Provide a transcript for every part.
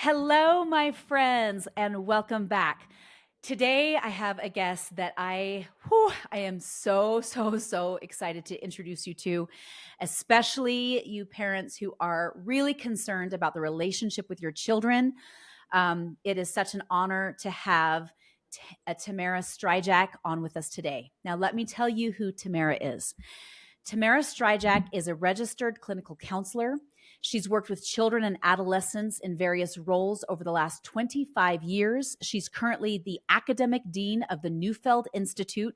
Hello, my friends, and welcome back. Today, I have a guest that I am so excited to introduce you to, especially you parents who are really concerned about the relationship with your children. It is such an honor to have Tamara Strijack on with us today. Now, let me tell you who Tamara is. Tamara Strijack is a registered clinical counselor. She's worked with children and adolescents in various roles over the last 25 years. She's currently the academic dean of the Neufeld Institute,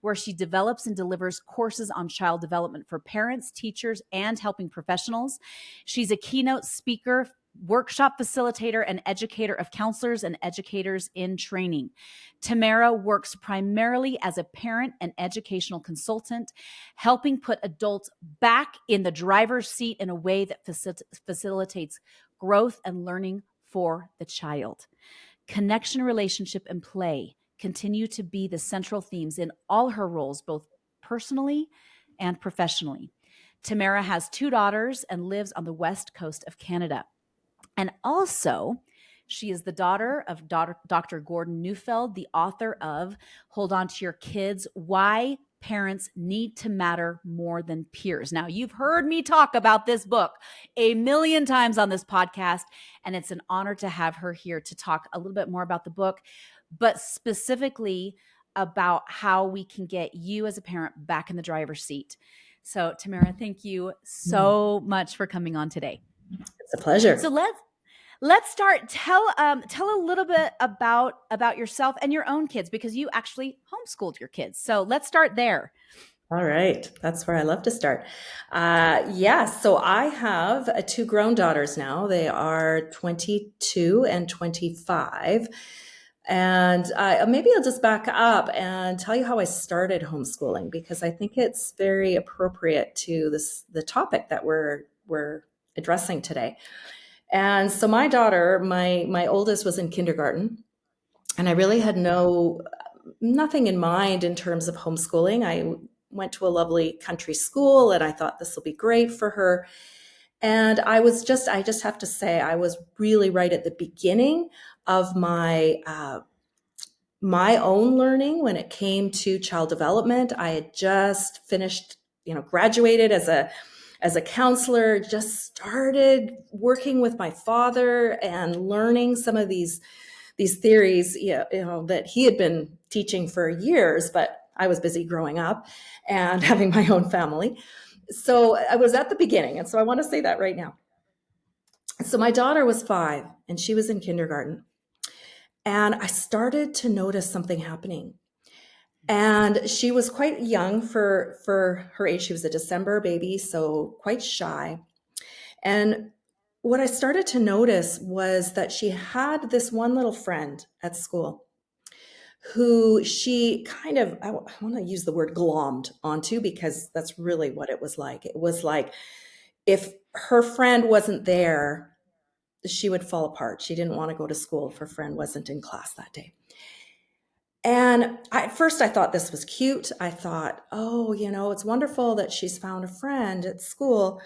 where she develops and delivers courses on child development for parents, teachers, and helping professionals. She's a keynote speaker, workshop facilitator, and educator of counselors and educators in training. Tamara works primarily as a parent and educational consultant, helping put adults back in the driver's seat in a way that facilitates growth and learning for the child. Connection, relationship, and play continue to be the central themes in all her roles, both personally and professionally. Tamara has 2 daughters and lives on the west coast of Canada. And also, she is the daughter of Dr. Gordon Neufeld, the author of Hold On to Your Kids, Why Parents Need to Matter More Than Peers. Now, you've heard me talk about this book a million times on this podcast, and it's an honor to have her here to talk a little bit more about the book, but specifically about how we can get you as a parent back in the driver's seat. So, Tamara, thank you so much for coming on today. It's a pleasure. So let's start. Tell a little bit about yourself and your own kids, because you actually homeschooled your kids. So let's start there. All right. That's where I love to start. So I have 2 grown daughters now. They are 22 and 25. And maybe I'll just back up and tell you how I started homeschooling, because I think it's very appropriate to the topic that we're addressing today. And so my daughter, my oldest, was in kindergarten, and I really had nothing in mind in terms of homeschooling. I went to a lovely country school, and I thought this will be great for her. And I just have to say, I was really right at the beginning of my own learning when it came to child development. I had just finished, graduated as a counselor, just started working with my father and learning some of these theories, that he had been teaching for years, but I was busy growing up and having my own family. So I was at the beginning. And so I want to say that right now. So my daughter was 5 and she was in kindergarten. And I started to notice something happening. And she was quite young for her age. She was a December baby, so quite shy. And what I started to notice was that she had this one little friend at school who she kind of, I want to use the word glommed onto, because that's really what it was like. It was like if her friend wasn't there, she would fall apart. She didn't want to go to school if her friend wasn't in class that day. And at first I thought this was cute. I thought, oh, it's wonderful that she's found a friend at school.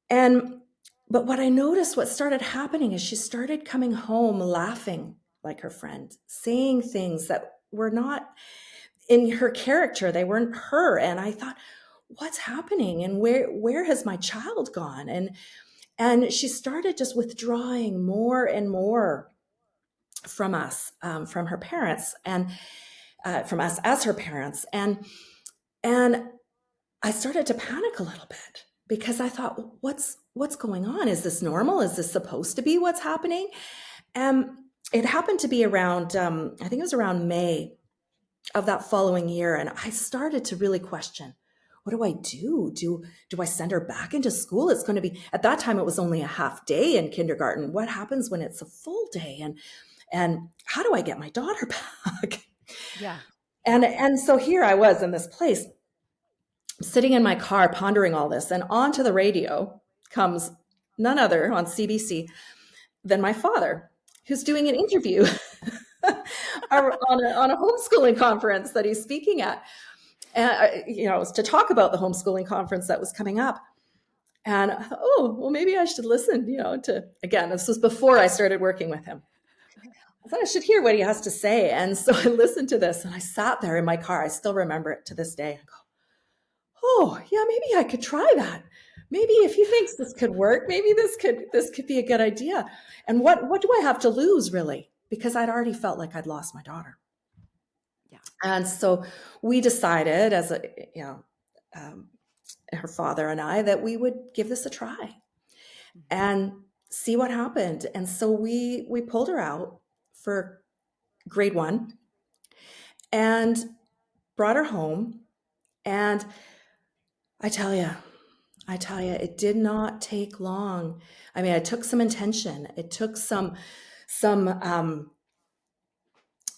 But what I noticed, what started happening, is she started coming home laughing like her friend, saying things that were not in her character. They weren't her. And I thought, what's happening? And where has my child gone? And she started just withdrawing more and more from us, from her parents, and from us as her parents. And I started to panic a little bit, because I thought, what's going on? Is this normal? Is this supposed to be what's happening? It happened to be around, I think it was around May of that following year. And I started to really question, what do I do? Do I send her back into school? It's going to be, at that time, it was only a half day in kindergarten. What happens when it's a full day? And how do I get my daughter back? Yeah. And so here I was in this place, sitting in my car, pondering all this, and onto the radio comes none other on CBC than my father, who's doing an interview on a homeschooling conference that he's speaking at. It was to talk about the homeschooling conference that was coming up. And I thought, oh, well, maybe I should listen, to, again, this was before I started working with him. I thought I should hear what he has to say. And so I listened to this and I sat there in my car. I still remember it to this day. I go, oh, yeah, maybe I could try that. Maybe if he thinks this could work, maybe this could be a good idea. And what do I have to lose, really? Because I'd already felt like I'd lost my daughter. Yeah. And so we decided, as her father and I, that we would give this a try and see what happened. And so we pulled her out for grade 1 and brought her home. And I tell you, it did not take long. I mean, it took some intention. It took some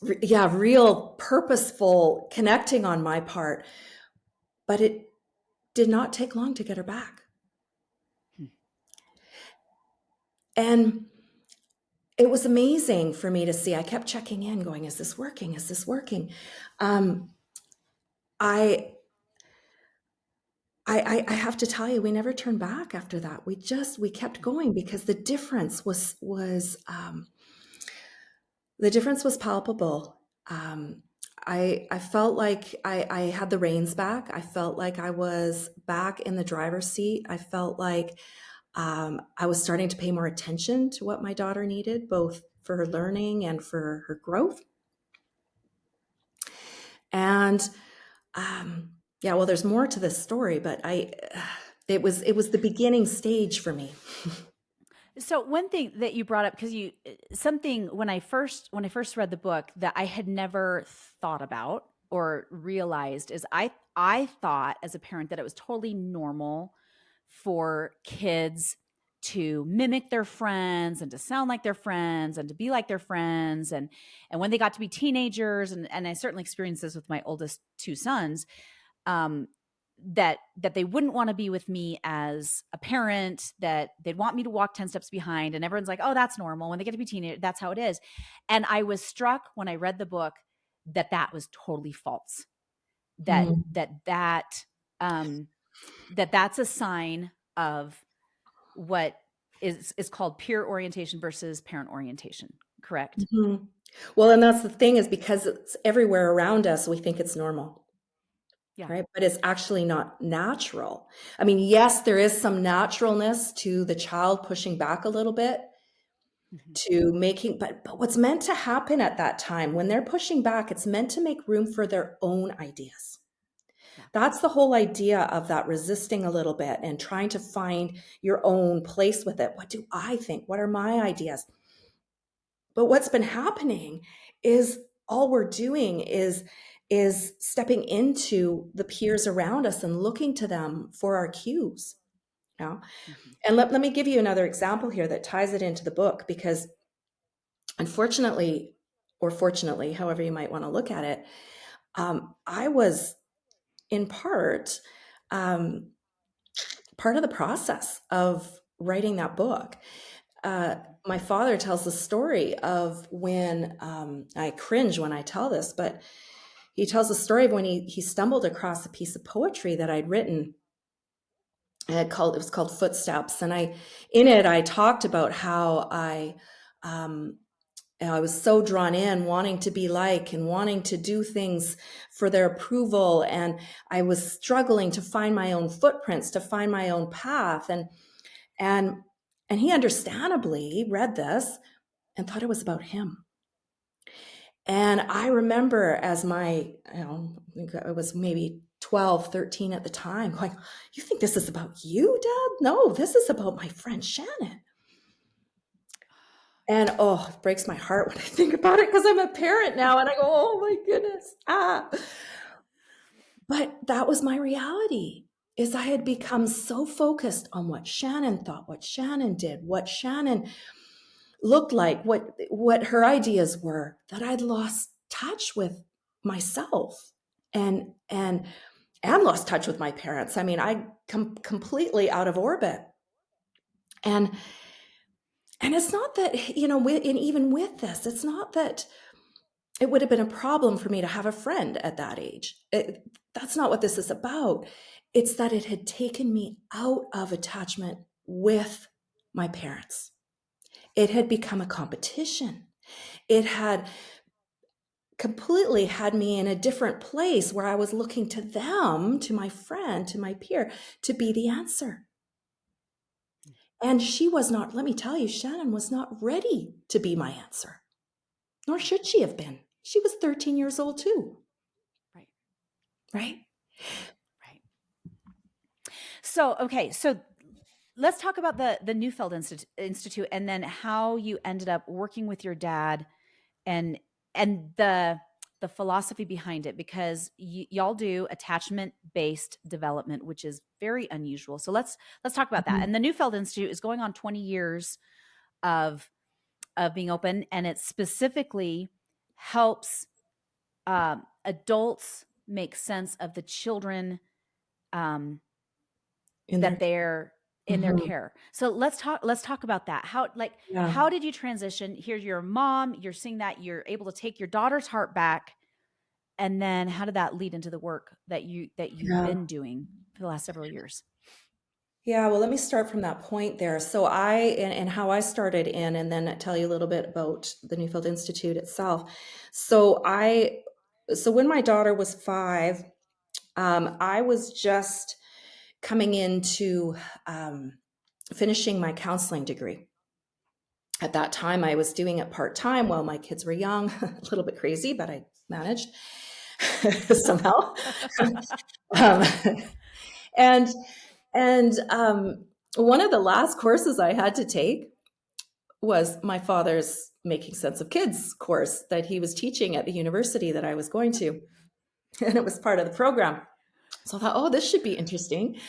real purposeful connecting on my part, but it did not take long to get her back. And it was amazing for me to see. I kept checking in, going, is this working? Is this working? I have to tell you, we never turned back after that. We kept going because the difference was palpable. I felt like I had the reins back. I felt like I was back in the driver's seat. I felt like I was starting to pay more attention to what my daughter needed, both for her learning and for her growth. And well, there's more to this story, but it was the beginning stage for me. So one thing that you brought up, because when I first read the book that I had never thought about or realized is I thought as a parent that it was totally normal for kids to mimic their friends and to sound like their friends and to be like their friends. And when they got to be teenagers, and I certainly experienced this with my oldest 2 sons, that they wouldn't want to be with me as a parent, that they'd want me to walk 10 steps behind. And everyone's like, oh, that's normal. When they get to be teenagers, that's how it is. And I was struck when I read the book that was totally false. That's a sign of what is called peer orientation versus parent orientation. Correct? Mm-hmm. Well, and that's the thing, is because it's everywhere around us, we think it's normal. Yeah. Right. But it's actually not natural. I mean, yes, there is some naturalness to the child pushing back a little bit to making, but what's meant to happen at that time when they're pushing back, it's meant to make room for their own ideas. Yeah. That's the whole idea of that, resisting a little bit and trying to find your own place with it. What do I think? What are my ideas? But what's been happening is all we're doing is stepping into the peers around us and looking to them for our cues. And let me give you another example here that ties it into the book, because unfortunately, or fortunately, however you might want to look at it, I was in part of the process of writing that book. My father tells the story of when, I cringe when I tell this, but he tells the story of when he stumbled across a piece of poetry that I'd written. It was called Footsteps. And in it, I talked about how I was so drawn in, wanting to be like and wanting to do things for their approval. And I was struggling to find my own footprints, to find my own path. And he understandably read this and thought it was about him. And I remember as it was maybe 12, 13 at the time, going, you think this is about you, Dad? No, this is about my friend Shannon. And it breaks my heart when I think about it, because I'm a parent now and I go, oh my goodness. But that was my reality, is I had become so focused on what Shannon thought, what Shannon did, what Shannon looked like, what her ideas were, that I'd lost touch with myself and lost touch with my parents. I mean, I completely out of orbit. And it's not that, even with this, it's not that it would have been a problem for me to have a friend at that age. That's not what this is about. It's that it had taken me out of attachment with my parents. It had become a competition. It had completely had me in a different place where I was looking to them, to my friend, to my peer, to be the answer. And she was not, let me tell you, Shannon was not ready to be my answer, nor should she have been. She was 13 years old too. Right. Right? Right. So, okay. So let's talk about the Neufeld Institute and then how you ended up working with your dad and the philosophy behind it, because y'all do attachment-based development, which is very unusual. So let's talk about that. Mhm. And the Neufeld Institute is going on 20 years of being open, and it specifically helps adults make sense of the children In that their, they're in their mhm. care. So let's talk about that. Yeah. How did you transition? Here's your mom, you're seeing that you're able to take your daughter's heart back, and then how did that lead into the work that you've Yeah. been doing for the last several years? Yeah, well, let me start from that point there. So and how I started in, and then tell you a little bit about the Neufeld Institute itself. So so when my daughter was 5, I was just coming into finishing my counseling degree. At that time, I was doing it part-time while my kids were young, a little bit crazy, but I managed somehow. Um, and one of the last courses I had to take was my father's Making Sense of Kids course that he was teaching at the university that I was going to. And it was part of the program. So I thought, oh, this should be interesting.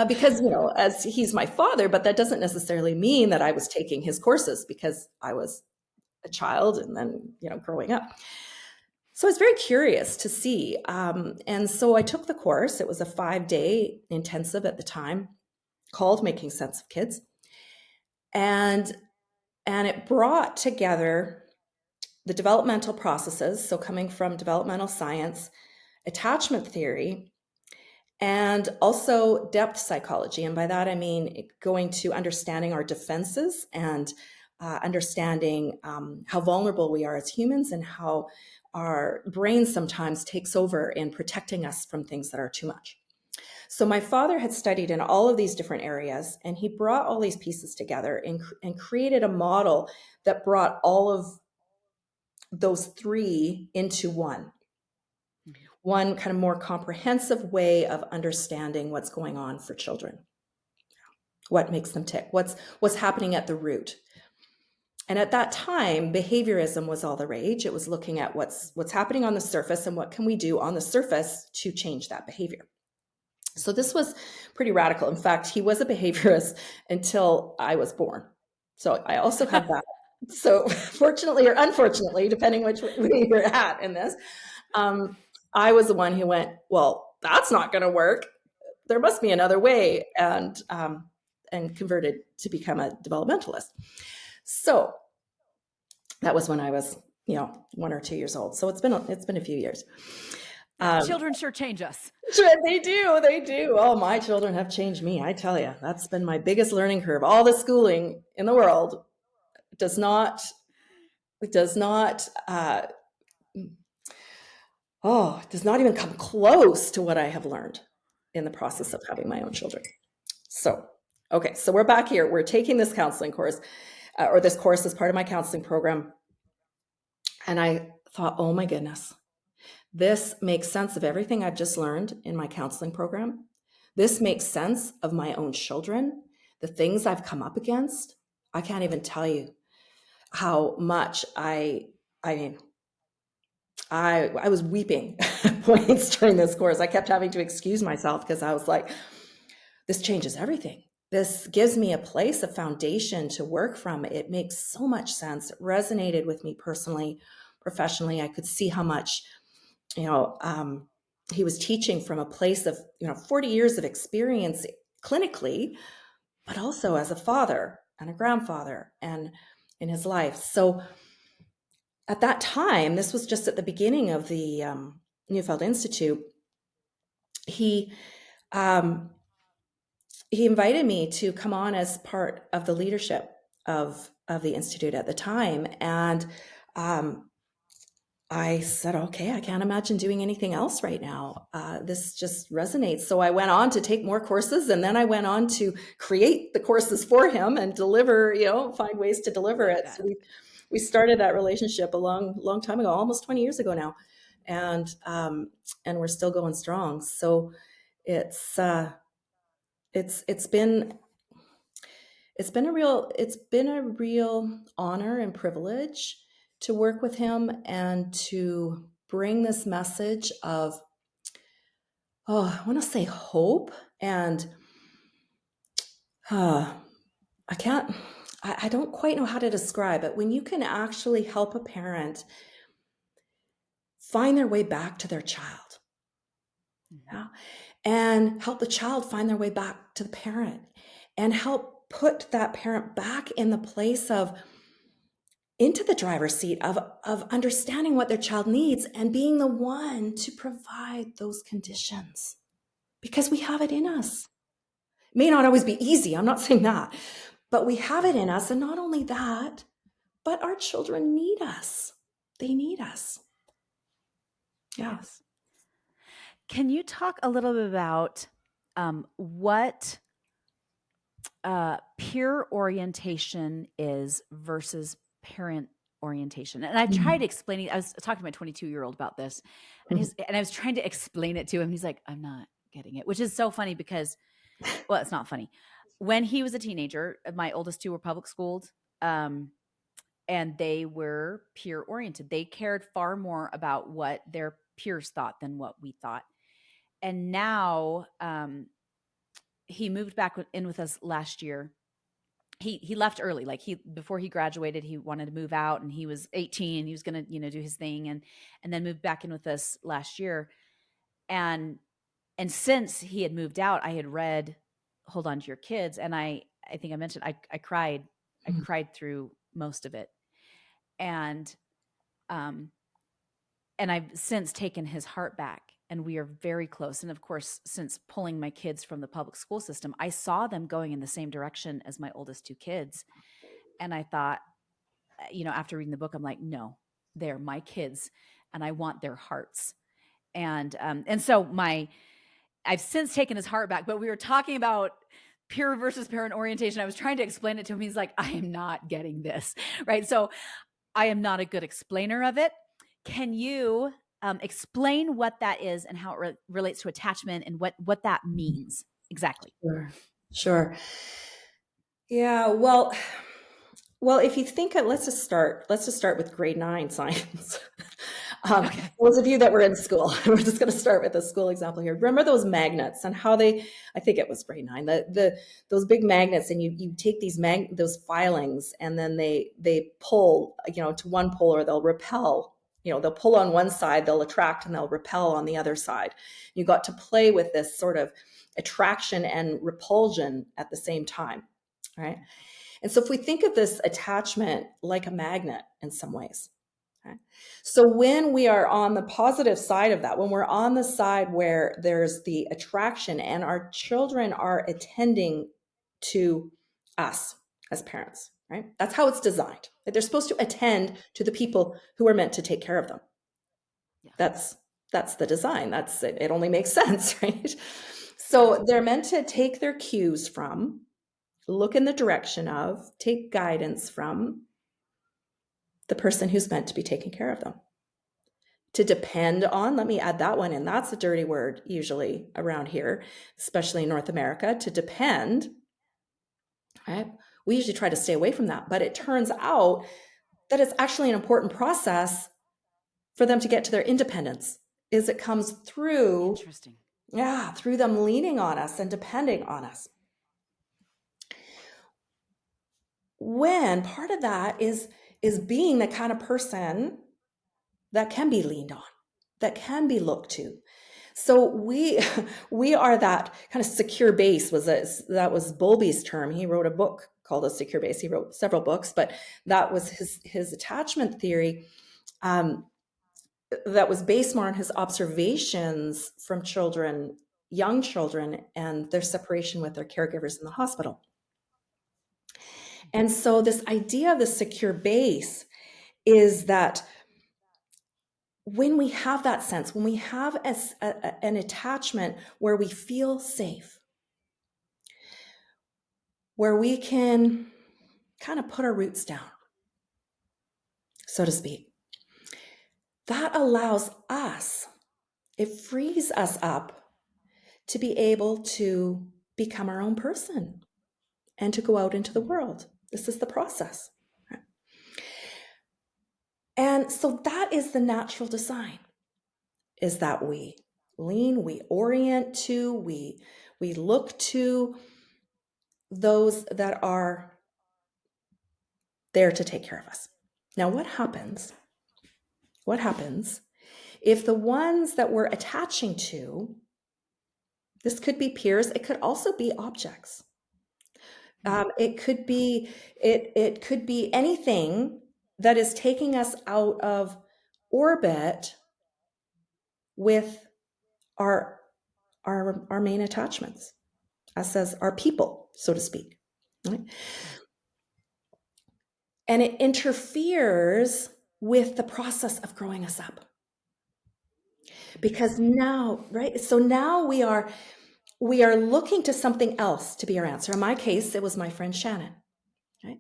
Because, as he's my father, but that doesn't necessarily mean that I was taking his courses because I was a child and then, growing up. So I was very curious to see. And so I took the course. It was a 5-day intensive at the time called Making Sense of Kids. And it brought together the developmental processes, so coming from developmental science, attachment theory, and also depth psychology. And by that, I mean going to understanding our defenses and understanding how vulnerable we are as humans and how our brain sometimes takes over in protecting us from things that are too much. So my father had studied in all of these different areas, and he brought all these pieces together and created a model that brought all of those 3 into one kind of more comprehensive way of understanding what's going on for children, what makes them tick, what's happening at the root. And at that time, behaviorism was all the rage. It was looking at what's happening on the surface and what can we do on the surface to change that behavior. So this was pretty radical. In fact, he was a behaviorist until I was born. So I also have that. So fortunately or unfortunately, depending which way you're at in this, I was the one who went, well, that's not going to work. There must be another way, and converted to become a developmentalist. So that was when I was, 1 or 2 years old. So it's been a few years. Children sure change us. They do. Oh, my children have changed me. I tell you, that's been my biggest learning curve. All the schooling in the world does not even come close to what I have learned in the process of having my own children. So, okay, so we're back here. We're taking this counseling course, or this course as part of my counseling program. And I thought, oh my goodness, this makes sense of everything I've just learned in my counseling program. This makes sense of my own children, the things I've come up against. I can't even tell you how much I was weeping at points during this course. I kept having to excuse myself because I was like, this changes everything. This gives me a place, a foundation to work from. It makes so much sense. It resonated with me personally, professionally. I could see how much, he was teaching from a place of, 40 years of experience clinically, but also as a father and a grandfather and in his life. So at that time, this was just at the beginning of the Neufeld Institute, he invited me to come on as part of the leadership of the Institute at the time. And I said, okay, I can't imagine doing anything else right now. This just resonates. So I went on to take more courses, and then I went on to create the courses for him and deliver, find ways to deliver it. So we started that relationship a long time ago, almost 20 years ago now. And we're still going strong. So it's been a real honor and privilege to work with him and to bring this message of, I want to say hope. And I don't quite know how to describe it. When you can actually help a parent find their way back to their child, and help the child find their way back to the parent, and help put that parent back in the place of, into the driver's seat of understanding what their child needs and being the one to provide those conditions, because we have it in us. It may not always be easy, I'm not saying that, but we have it in us. And not only that, but our children need us. They need us. Yes. Can you talk a little bit about what peer orientation is versus parent orientation? And I tried explaining, I was talking to my 22-year-old about this, and I was trying to explain it to him. He's like, I'm not getting it, which is so funny because, well, it's not funny. When he was a teenager, my oldest two were public schooled, and they were peer oriented. They cared far more about what their peers thought than what we thought. And now he moved back in with us last year. He left early. Like before he graduated, he wanted to move out, and he was 18. He was going to, do his thing, and then moved back in with us last year. And since he had moved out, I had read Hold On to Your Kids. And I think I mentioned, I cried through most of it. And I've since taken his heart back, and we are very close. And of course, since pulling my kids from the public school system, I saw them going in the same direction as my oldest two kids. And I thought, after reading the book, I'm like, no, they're my kids and I want their hearts. And so I've since taken his heart back, but we were talking about peer versus parent orientation. I was trying to explain it to him. He's like, I am not getting this. Right. So I am not a good explainer of it. Can you explain what that is and how it relates to attachment and what that means exactly? Sure. Yeah. Well, if you think of, let's just start with grade 9 science. Okay. Those of you that were in school, we're just going to start with a school example here. Remember those magnets and how I think it was grade 9, those big magnets, and you take those filings, and then they pull, to one pole, or they'll repel. They'll pull on one side, they'll attract, and they'll repel on the other side. You got to play with this sort of attraction and repulsion at the same time, right? And so if we think of this attachment like a magnet in some ways, okay? So when we are on the positive side of that, when we're on the side where there's the attraction and our children are attending to us as parents, right? That's how it's designed. They're supposed to attend to the people who are meant to take care of them. Yeah. That's the design. It only makes sense, right? So they're meant to take their cues from, look in the direction of, take guidance from the person who's meant to be taking care of them. To depend on, let me add that one in. That's a dirty word usually around here, especially in North America, to depend. Right? We usually try to stay away from that, but it turns out that it's actually an important process for them to get to their independence. It comes through, through them leaning on us and depending on us. When part of that is being the kind of person that can be leaned on, that can be looked to. So we are that kind of secure base. That was Bowlby's term. He wrote a book called A Secure Base. He wrote several books, but that was his attachment theory. that was based more on his observations from children, young children, and their separation with their caregivers in the hospital. And so this idea of the secure base is that when we have that sense, when we have an attachment where we feel safe, where we can kind of put our roots down, so to speak, that allows us, it frees us up to be able to become our own person and to go out into the world. This is the process. And so that is the natural design, is that we lean, we orient to, we look to those that are there to take care of us. Now, what happens? What happens if the ones that we're attaching to, this could be peers, it could also be objects. It could be anything that is taking us out of orbit with our main attachments, us as our people, so to speak. Right? And it interferes with the process of growing us up. Because now, right? So now we are looking to something else to be our answer. In my case, it was my friend Shannon. Right?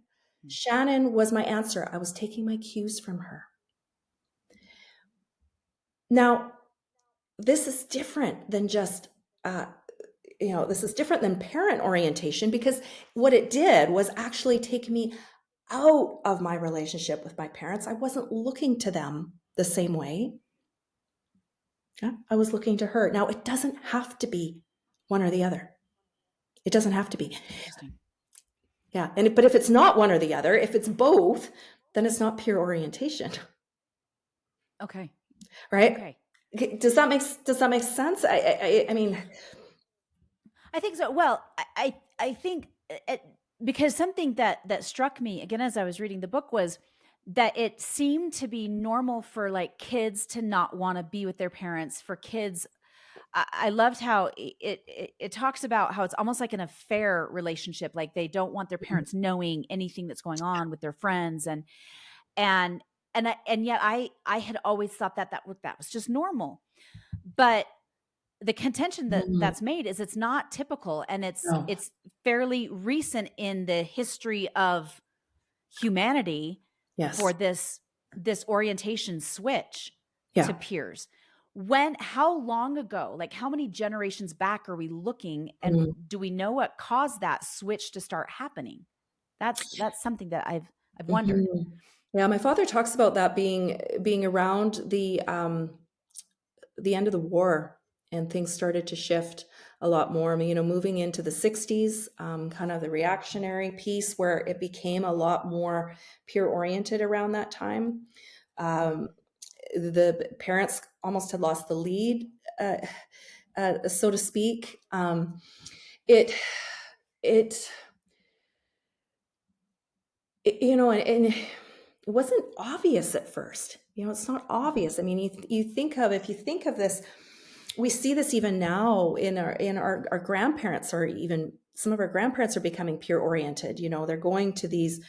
Shannon was my answer. I was taking my cues from her. Now, this is different than just, this is different than parent orientation, because what it did was actually take me out of my relationship with my parents. I wasn't looking to them the same way. Yeah, I was looking to her. Now, it doesn't have to be one or the other. It doesn't have to be. Interesting. Yeah, but if it's not one or the other, if it's both, then it's not pure orientation. Okay. Right? Okay. Does that make sense? I mean, I think so. Well, I think because something that struck me again as I was reading the book was that it seemed to be normal for like kids to not want to be with their parents. For kids, I loved how it talks about how it's almost like an affair relationship. Like they don't want their parents knowing anything that's going on with their friends, and yet I had always thought that was just normal. But the contention that's made is it's not typical, and no. it's fairly recent in the history of humanity. Yes. For this orientation switch to Yeah. peers. How long ago, like how many generations back are we looking, and do we know what caused that switch to start happening? That's something that I've wondered. Yeah, my father talks about that being around the end of the war, and things started to shift a lot more. I mean, moving into the 60s, kind of the reactionary piece where it became a lot more peer oriented around that time. The parents almost had lost the lead, so to speak. It and it wasn't obvious at first. It's not obvious. I mean, if you think of this, we see this even now in our grandparents, or even some of our grandparents are becoming peer oriented. They're going to these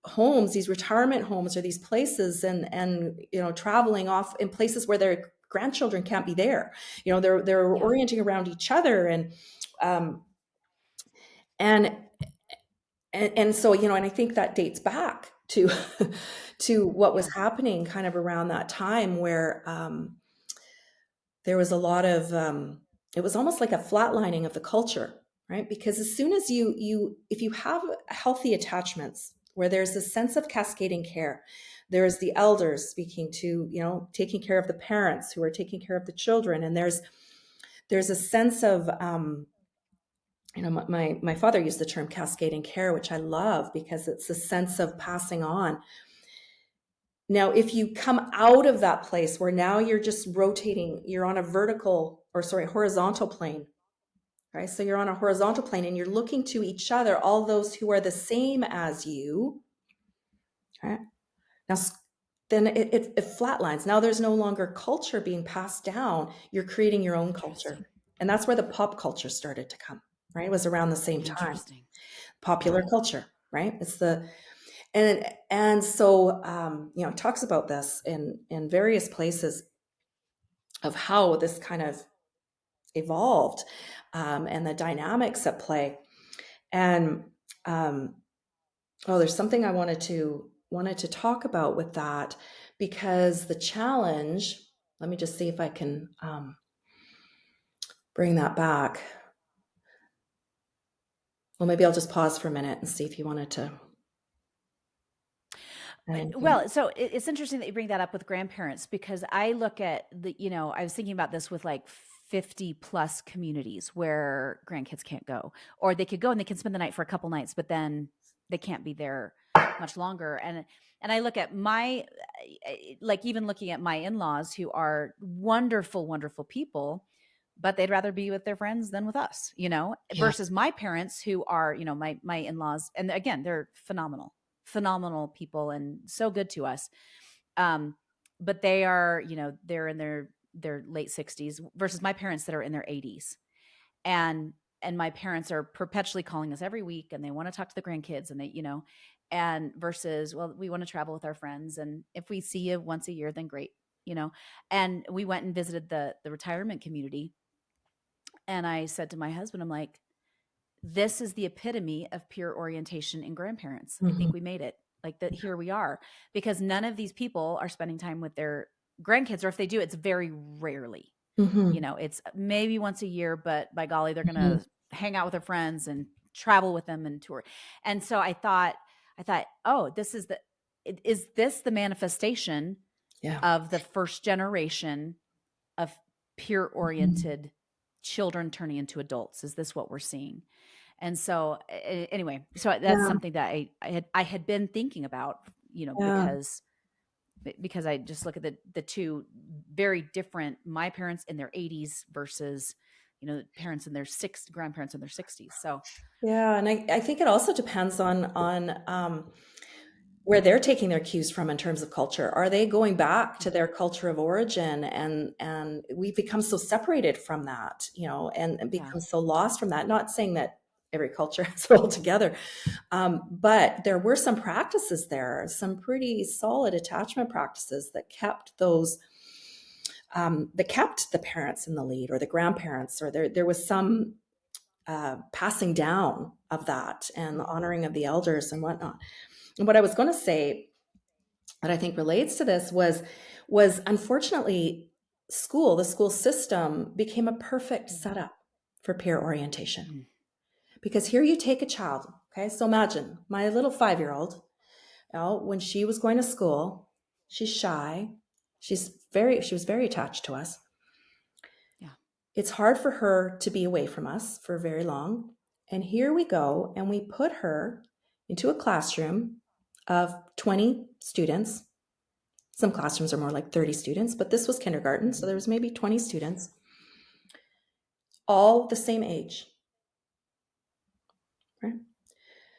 homes, these retirement homes, or these places, and traveling off in places where their grandchildren can't be there. They're orienting around each other, and so, and I think that dates back to what was happening kind of around that time, where there was a lot of, it was almost like a flatlining of the culture, right? Because as soon as if you have healthy attachments where there's a sense of cascading care, there's the elders speaking to, taking care of the parents who are taking care of the children. And there's a sense of, my father used the term cascading care, which I love, because it's a sense of passing on. Now, if you come out of that place where now you're just rotating, you're on a horizontal plane, right? So you're on a horizontal plane and you're looking to each other, all those who are the same as you, right? Now, then it flatlines. Now there's no longer culture being passed down. You're creating your own culture. Interesting. And that's where the pop culture started to come, right? It was around the same time. Interesting. Popular Yeah. culture, right? And so it talks about this in various places of how this kind of evolved, and the dynamics at play. And there's something I wanted to talk about with that, because the challenge. Let me just see if I can bring that back. Well, maybe I'll just pause for a minute and see if you wanted to. Well, so it's interesting that you bring that up with grandparents, because I look at I was thinking about this with like 50 plus communities where grandkids can't go, or they could go and they can spend the night for a couple nights, but then they can't be there much longer. And I look at like even looking at my in-laws, who are wonderful, wonderful people, but they'd rather be with their friends than with us, Yeah. versus my parents, who are, my in-laws. And again, they're phenomenal people and so good to us. But they are, they're in their late 60s versus my parents that are in their 80s. And my parents are perpetually calling us every week, and they want to talk to the grandkids, and and versus, well, we want to travel with our friends, and if we see you once a year, then great. And we went and visited the retirement community. And I said to my husband, I'm like, this is the epitome of peer orientation in grandparents. I Mhm. think we made it. Like that, here we are, because none of these people are spending time with their grandkids, or if they do, it's very rarely. Mhm. It's maybe once a year, but by golly, they're going Mhm. to hang out with their friends and travel with them and tour. And so I thought, oh, is this the manifestation Yeah. of the first generation of peer Mhm. oriented children turning into adults? Is this what we're seeing? And so anyway, so that's Yeah. something that I had been thinking about, Yeah. because I just look at the two very different, my parents in their 80s versus, parents in their grandparents in their 60s. So Yeah. And I think it also depends on where they're taking their cues from in terms of culture. Are they going back to their culture of origin? And we've become so separated from that, and yeah. become so lost from that. Not saying that every culture has it all together, but there were some practices there, some pretty solid attachment practices that kept the parents in the lead, or the grandparents, or there was some passing down of that, and the Mhm. honoring of the elders and whatnot. And what I was going to say that I think relates to this was unfortunately the school system became a perfect setup for peer orientation. Mhm. Because here you take a child, okay? So imagine my little 5-year-old, when she was going to school, she's shy. She was very attached to us. Yeah. It's hard for her to be away from us for very long. And here we go, and we put her into a classroom of 20 students. Some classrooms are more like 30 students, but this was kindergarten, so Mhm. there was maybe 20 students, all the same age. Right?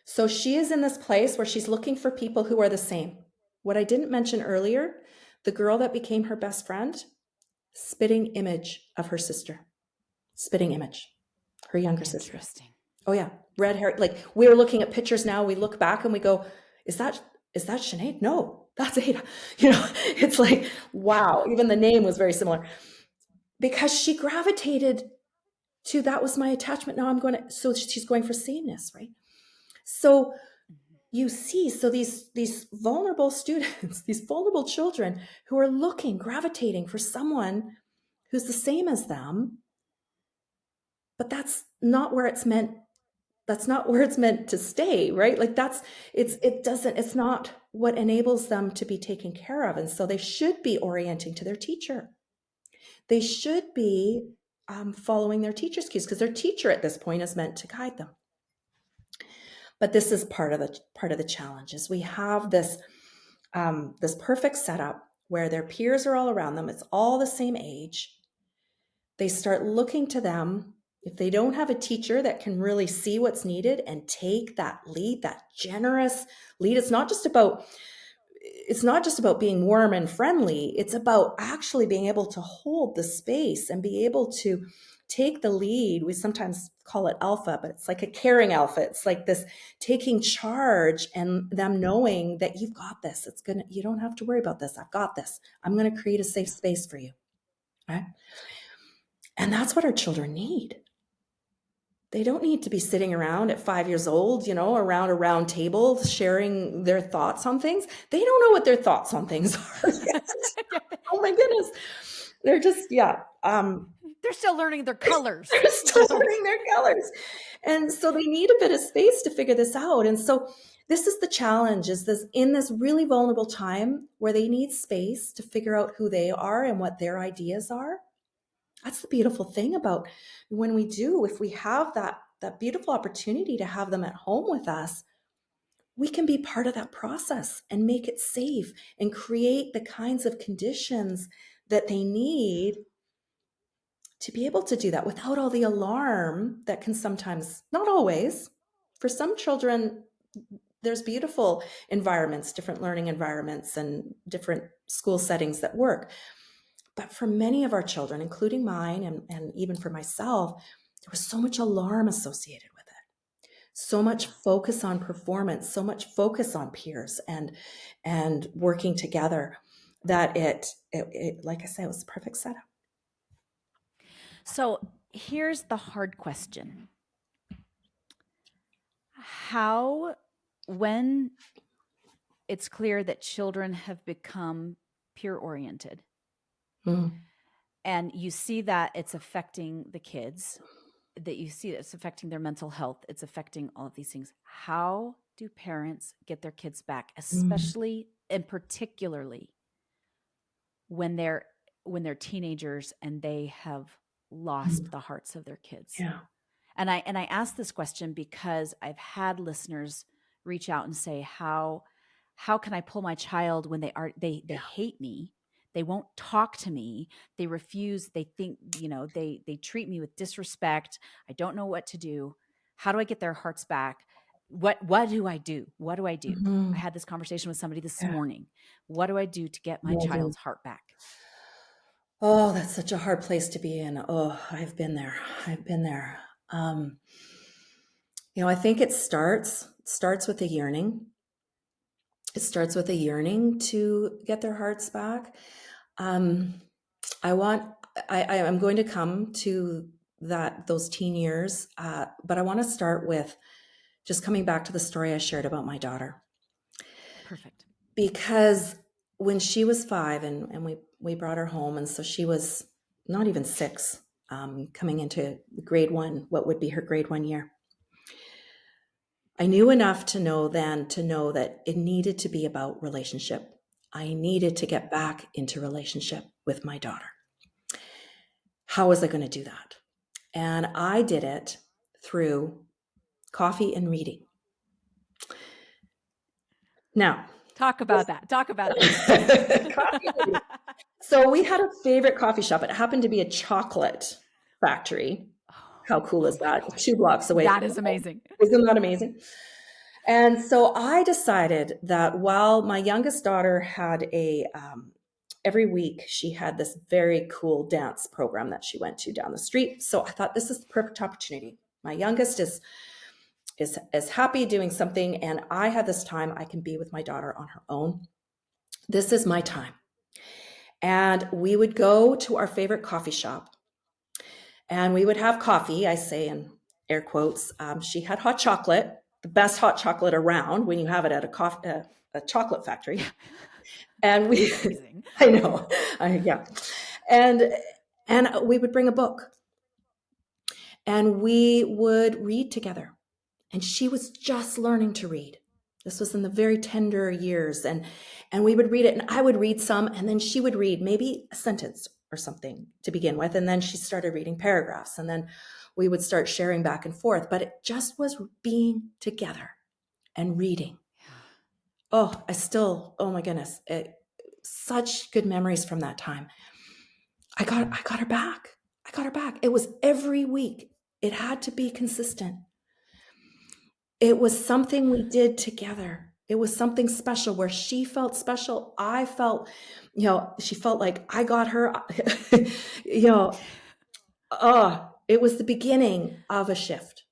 So she is in this place where she's looking for people who are the same. What I didn't mention earlier, the girl that became her best friend, spitting image of her sister, spitting image, her younger sister. Interesting. Oh yeah, red hair. Like, we're looking at pictures now, we look back and we go, is that Sinead? No, that's Ada. It's like, wow, even the name was very similar, because she gravitated to, that was my attachment. Now so she's going for sameness, right? So Mhm. you see, so these vulnerable students, these vulnerable children who are gravitating for someone who's the same as them, but that's not where it's meant to stay, right? Like, it's not what enables them to be taken care of. And so they should be orienting to their teacher. They should be following their teacher's cues, because their teacher at this point is meant to guide them. But this is part of the challenge, is we have this perfect setup where their peers are all around them. It's all the same age. They start looking to them. If they don't have a teacher that can really see what's needed and take that lead, that generous lead, it's not just about, it's not just about being warm and friendly. It's about actually being able to hold the space and be able to take the lead. We sometimes call it alpha, but it's like a caring alpha. It's like this taking charge and them knowing that you've got this. You don't have to worry about this. I've got this. I'm going to create a safe space for you. Right? And that's what our children need. They don't need to be sitting around at 5 years old, around a round table, sharing their thoughts on things. They don't know what their thoughts on things are yet. Oh my goodness. They're just, they're still learning their colors. They're still learning their colors. And so they need a bit of space to figure this out. And so this is the challenge, is this in this really vulnerable time where they need space to figure out who they are and what their ideas are. That's the beautiful thing about when we do, if we have that beautiful opportunity to have them at home with us, we can be part of that process and make it safe and create the kinds of conditions that they need to be able to do that without all the alarm that can sometimes, not always, for some children, there's beautiful environments, different learning environments and different school settings that work. But for many of our children, including mine and even for myself, there was so much alarm associated with it. So much focus on performance, so much focus on peers and working together that it like I said, it was the perfect setup. So here's the hard question. How, when it's clear that children have become peer-oriented, and you see that it's affecting the kids, that you see that it's affecting their mental health, it's affecting all of these things, how do parents get their kids back, especially and particularly when they're teenagers and they have lost the hearts of their kids? Yeah. And I ask this question because I've had listeners reach out and say, how can I pull my child when they hate me? They won't talk to me. They refuse. They think, they treat me with disrespect. I don't know what to do. How do I get their hearts back? What do I do? What do I do? I had this conversation with somebody this morning. What do I do to get my child's heart back? Oh, that's such a hard place to be in. Oh, I've been there. I think it starts with a yearning. It starts with a yearning to get their hearts back. I'm going to come to those teen years, but I want to start with just coming back to the story I shared about my daughter. Perfect. Because when she was 5 and we brought her home, and so she was not even 6, coming into grade 1, what would be her grade 1 year. I knew enough to know that it needed to be about relationship. I needed to get back into relationship with my daughter. How was I going to do that? And I did it through coffee and reading. Now, talk about that. Coffee. So we had a favorite coffee shop. It happened to be a chocolate factory. How cool is that? 2 blocks away. That is amazing. Isn't that amazing? And so I decided that while my youngest daughter had every week she had this very cool dance program that she went to down the street. So I thought, this is the perfect opportunity. My youngest is happy doing something, and I had this time I can be with my daughter on her own. This is my time. And we would go to our favorite coffee shop and we would have coffee, I say in air quotes. She had hot chocolate, the best hot chocolate around when you have it at a chocolate factory. And I know. Yeah. And we would bring a book and we would read together. And she was just learning to read. This was in the very tender years. And we would read it, and I would read some, and then she would read maybe a sentence or something to begin with. And then she started reading paragraphs, and then we would start sharing back and forth. But it just was being together and reading. Oh my goodness. Such good memories from that time. I got her back. It was every week. It had to be consistent. It was something we did together. It was something special where she felt special. I felt, she felt like I got her, you know, it was the beginning of a shift.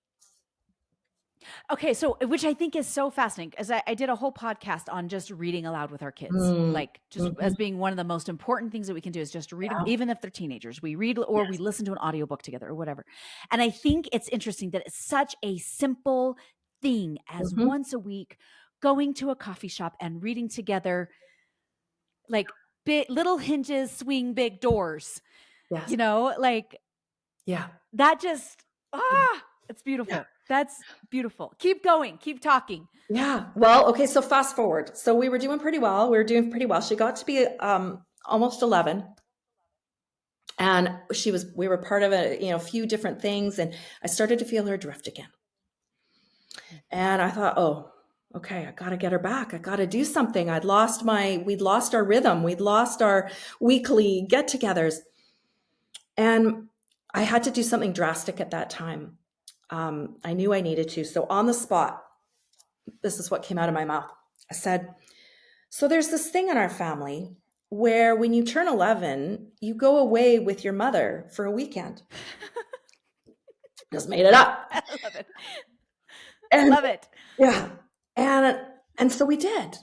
Okay, so which I think is so fascinating, because I did a whole podcast on just reading aloud with our kids, like just as being one of the most important things that we can do is just read, even if they're teenagers. We read or we listen to an audiobook together or whatever. And I think it's interesting that it's such a simple thing as once a week going to a coffee shop and reading together, like little hinges swing big doors. Yes. Like that just it's beautiful. Yeah. That's beautiful. Keep going. Keep talking. Yeah. Well, okay. So fast forward. So we were doing pretty well. She got to be almost 11. And we were part of a few different things. And I started to feel her drift again. And I thought, oh, okay, I got to get her back. I got to do something. We'd lost our rhythm. We'd lost our weekly get-togethers. And I had to do something drastic at that time. I knew I needed to. So on the spot, this is what came out of my mouth. I said, so there's this thing in our family where when you turn 11, you go away with your mother for a weekend. Just made it up. I love it. And, love it. Yeah. And so we did.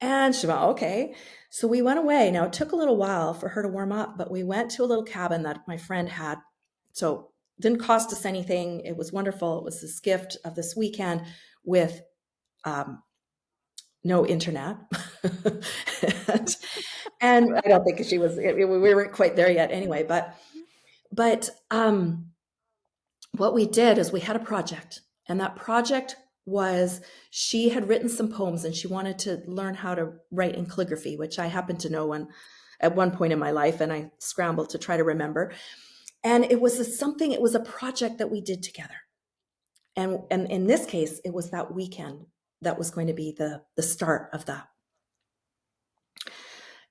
And she went, okay. So we went away. Now, it took a little while for her to warm up, but we went to a little cabin that my friend had. So it didn't cost us anything. It was wonderful. It was this gift of this weekend with no internet. and I don't think we weren't quite there yet anyway. But what we did is we had a project. And that project was she had written some poems and she wanted to learn how to write in calligraphy, which I happen to know at one point in my life, and I scrambled to try to remember. And it was a project that we did together. And in this case, it was that weekend that was going to be the start of that.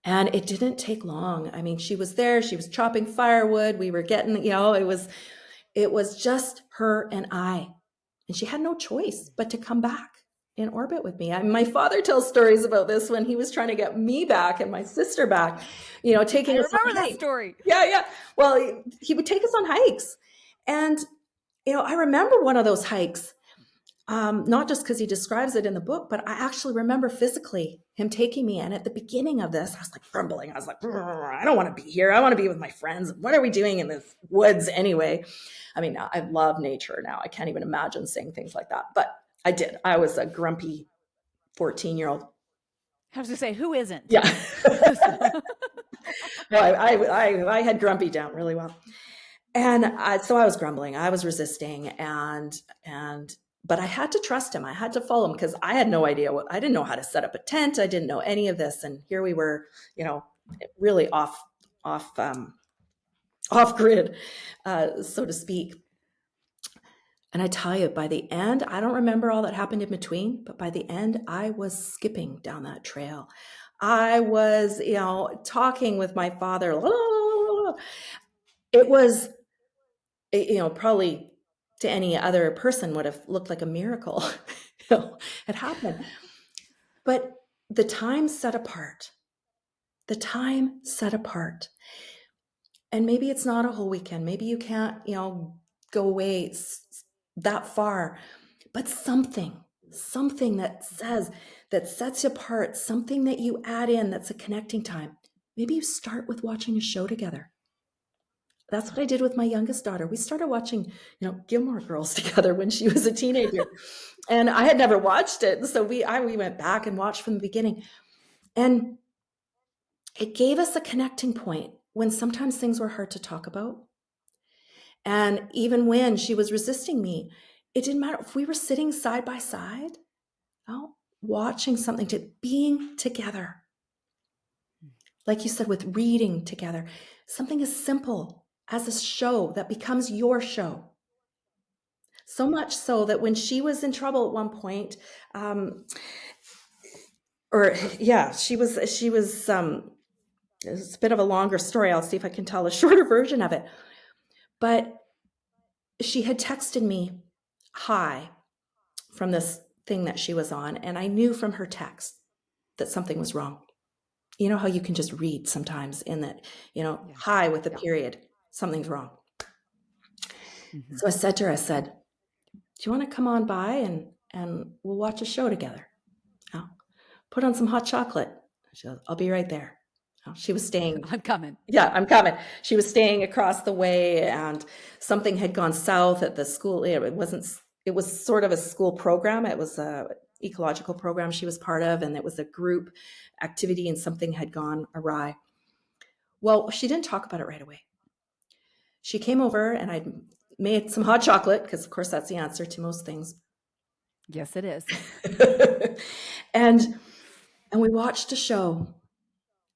And it didn't take long. I mean, she was there, she was chopping firewood. We were getting, it was just her and I. And she had no choice but to come back in orbit with me. My father tells stories about this when he was trying to get me back and my sister back, taking us on hikes. I remember that story. Yeah. Well, he would take us on hikes. And, I remember one of those hikes, not just because he describes it in the book, but I actually remember physically him taking me. And at the beginning of this, I was like grumbling. I was like, I don't want to be here. I want to be with my friends. What are we doing in the woods anyway? I mean, I love nature now. I can't even imagine saying things like that. But I did. I was a grumpy 14-year-old. I was going to say, who isn't? Yeah. Well, I had grumpy down really well. And so I was grumbling. I was resisting. But I had to trust him. I had to follow him because I had no idea I didn't know how to set up a tent. I didn't know any of this. And here we were, really off grid, so to speak. And I tell you, by the end, I don't remember all that happened in between, but by the end, I was skipping down that trail. I was, talking with my father. It was, probably to any other person would have looked like a miracle. It happened. But the time set apart. And maybe it's not a whole weekend. Maybe you can't, go away that far, but something that sets you apart, something that you add in that's a connecting time. Maybe you start with watching a show together. That's what I did with my youngest daughter. We started watching, Gilmore Girls together when she was a teenager. And I had never watched it. So we went back and watched from the beginning. And it gave us a connecting point when sometimes things were hard to talk about. And even when she was resisting me, it didn't matter if we were sitting side by side, watching something, being together. Like you said, with reading together, something as simple as a show that becomes your show. So much so that when she was in trouble at one point, she was, it's a bit of a longer story. I'll see if I can tell a shorter version of it. But she had texted me hi from this thing that she was on, and I knew from her text that something was wrong. You know how you can just read sometimes in that, Yeah. hi with a Yeah. period, something's wrong. Mhm. So I said to her, do you want to come on by and we'll watch a show together? I'll put on some hot chocolate. She goes, I'll be right there. She was staying. I'm coming. Yeah, I'm coming. She was staying across the way, and something had gone south at the school. It was sort of a school program. It was a ecological program she was part of, and it was a group activity, and something had gone awry. Well, she didn't talk about it right away. She came over, and I made some hot chocolate because, of course, that's the answer to most things. Yes, it is. and we watched a show,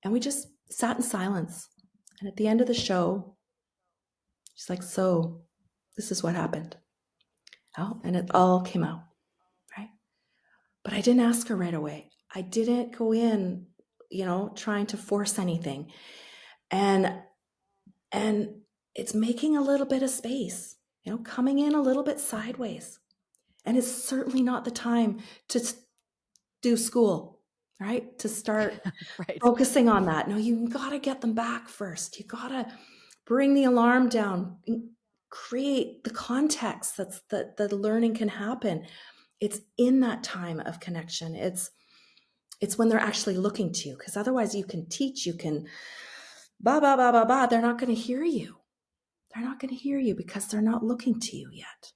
and we just sat in silence. And at the end of the show, she's like, so this is what happened. Oh, and it all came out, right? But I didn't ask her right away. I didn't go in, trying to force anything. And it's making a little bit of space, coming in a little bit sideways. And it's certainly not the time to do school, right? To start Right. focusing on that. No, you got to get them back first. You got to bring the alarm down, create the context that the learning can happen. It's in that time of connection. It's when they're actually looking to you, because otherwise you can teach, you can ba ba ba ba ba. They're not going to hear you. They're not going to hear you because they're not looking to you yet.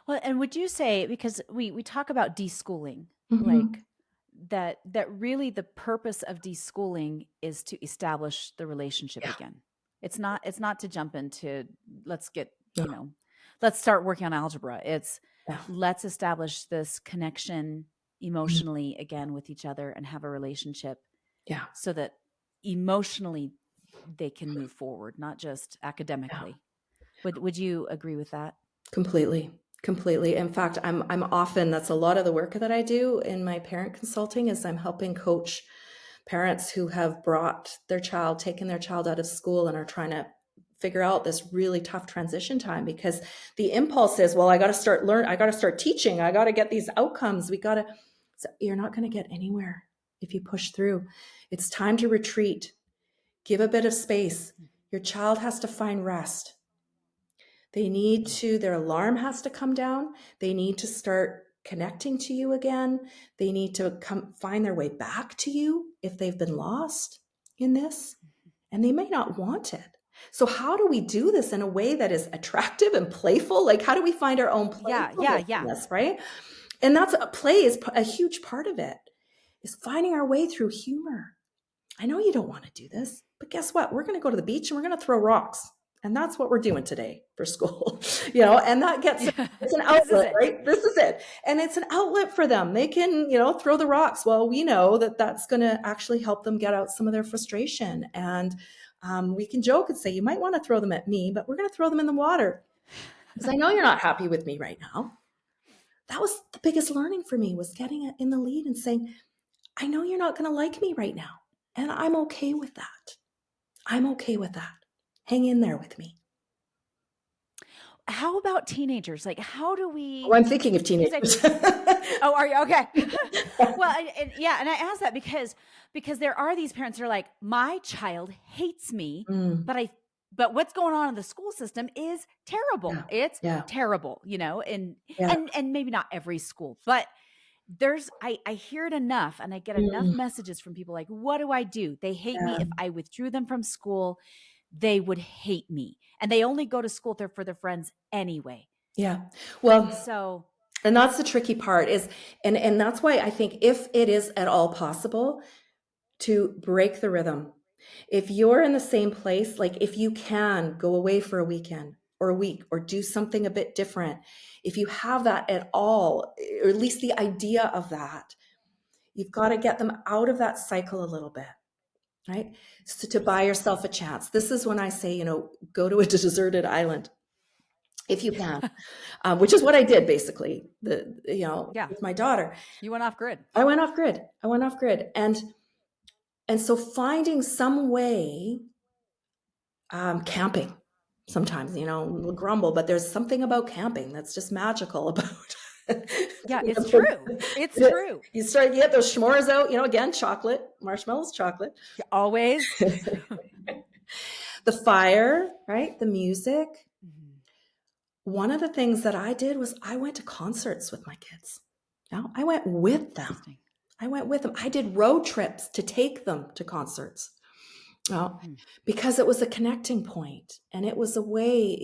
Well, and would you say, because we talk about deschooling, Mm-hmm. like that really the purpose of deschooling is to establish the relationship again. It's not to jump into let's start working on algebra. It's let's establish this connection emotionally again with each other and have a relationship. Yeah. So that emotionally they can move forward, not just academically. Yeah. Would you agree with that? Completely. In fact, I'm often, that's a lot of the work that I do in my parent consulting, is I'm helping coach parents who have taken their child out of school and are trying to figure out this really tough transition time, because the impulse is, well, I got to start teaching. I got to get these outcomes. So you're not going to get anywhere if you push through. It's time to retreat. Give a bit of space. Your child has to find rest. Their alarm has to come down. They need to start connecting to you again. They need to find their way back to you if they've been lost in this, and they may not want it. So how do we do this in a way that is attractive and playful? Like, how do we find our own playfulness in this, right? And play is a huge part of it, is finding our way through humor. I know you don't want to do this, but guess what? We're going to go to the beach and we're going to throw rocks. And that's what we're doing today for school, and that it's an outlet, right? This is it. And it's an outlet for them. They can, throw the rocks. Well, we know that that's going to actually help them get out some of their frustration. And we can joke and say, you might want to throw them at me, but we're going to throw them in the water because I know you're not happy with me right now. That was the biggest learning for me, was getting in the lead and saying, I know you're not going to like me right now. And I'm okay with that. Hang in there with me. How about teenagers? Like, how do we... Oh, I'm thinking of teenagers. Oh, are you? Okay. Well, and I ask that because there are these parents who are like, my child hates me, but what's going on in the school system is terrible. Yeah. It's terrible, and maybe not every school, but I hear it enough, and I get enough messages from people like, what do I do? They hate me. If I withdrew them from school, they would hate me. And they only go to school for their friends anyway. Yeah. Well, and that's the tricky part is, and that's why I think if it is at all possible to break the rhythm, if you're in the same place, like if you can go away for a weekend or a week or do something a bit different, if you have that at all, or at least the idea of that, you've got to get them out of that cycle a little bit, right? So to buy yourself a chance. This is when I say, go to a deserted island if you can, which is what I did basically, with my daughter. You went off grid. I went off grid. And so finding some way, camping sometimes, we'll grumble, but there's something about camping that's just magical about Yeah, it's true. It's true. You get those s'mores out, again, chocolate, marshmallows, chocolate. Always. The fire, right? The music. Mhm. One of the things that I did was I went to concerts with my kids. I went with them. Interesting. I did road trips to take them to concerts. Hmm. Because it was a connecting point, and it was a way,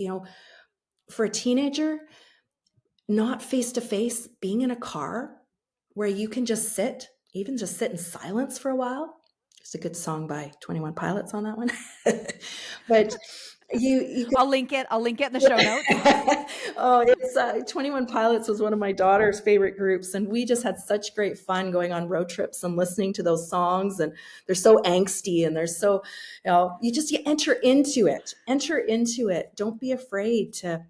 for a teenager, not face to face, being in a car where you can just sit, even just sit in silence for a while. There's a good song by 21 Pilots on that one. But you could, I'll link it in the show notes. oh, it's 21 Pilots was one of my daughter's favorite groups, and we just had such great fun going on road trips and listening to those songs. And they're so angsty, and they're so, you enter into it. Don't be afraid to,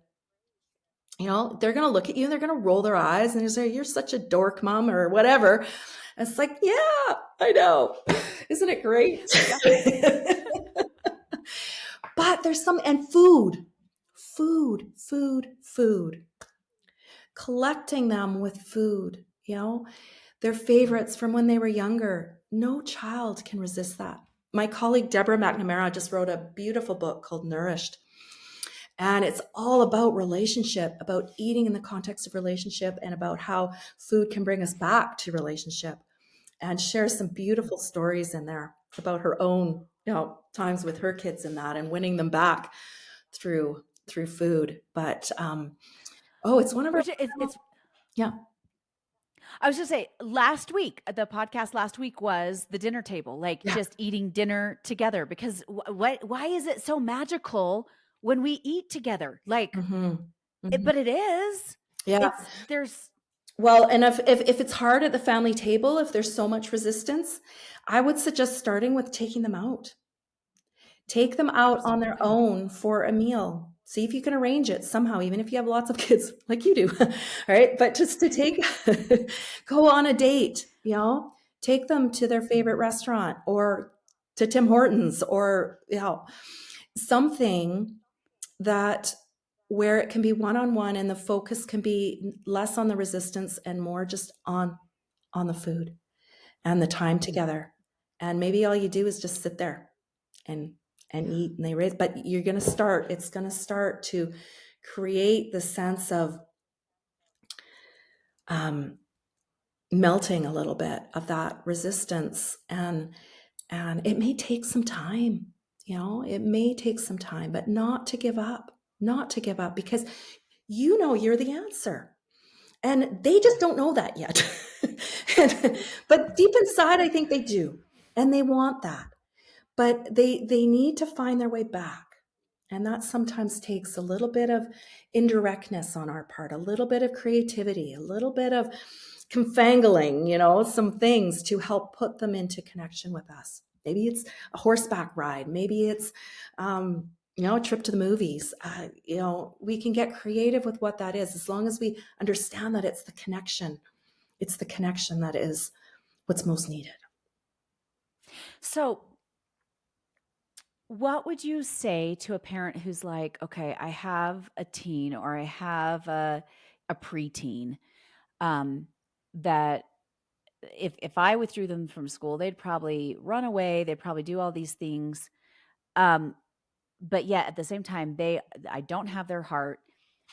they're going to look at you and they're going to roll their eyes and say, "You're such a dork, mom," or whatever. And it's like, yeah, I know. Isn't it great? But there's and food. Collecting them with food, their favorites from when they were younger. No child can resist that. My colleague, Deborah McNamara, just wrote a beautiful book called Nourished. And it's all about relationship, about eating in the context of relationship, and about how food can bring us back to relationship, and shares some beautiful stories in there about her own, times with her kids in that, and winning them back through food. But it's one of our, yeah. I was just say the podcast last week was the dinner table, just eating dinner together, because why is it so magical when we eat together? But it is. Yeah. Well, and if it's hard at the family table, if there's so much resistance, I would suggest starting with taking them out. Take them out on their own for a meal. See if you can arrange it somehow, even if you have lots of kids like you do, right? But just to go on a date, take them to their favorite restaurant, or to Tim Hortons, or, something that where it can be one-on-one, and the focus can be less on the resistance and more just on the food and the time together. And maybe all you do is just sit there and eat, and they raise, but it's going to start to create the sense of melting a little bit of that resistance. And it may take some time, but not to give up, because you're the answer. And they just don't know that yet. But deep inside, I think they do. And they want that. But they need to find their way back. And that sometimes takes a little bit of indirectness on our part, a little bit of creativity, a little bit of confangling, some things to help put them into connection with us. Maybe it's a horseback ride. Maybe it's, a trip to the movies. We can get creative with what that is, as long as we understand that it's the connection. It's the connection that is what's most needed. So what would you say to a parent who's like, okay, I have a teen, or I have a preteen, that if I withdrew them from school, they'd probably run away. They'd probably do all these things. But yet at the same time, I don't have their heart.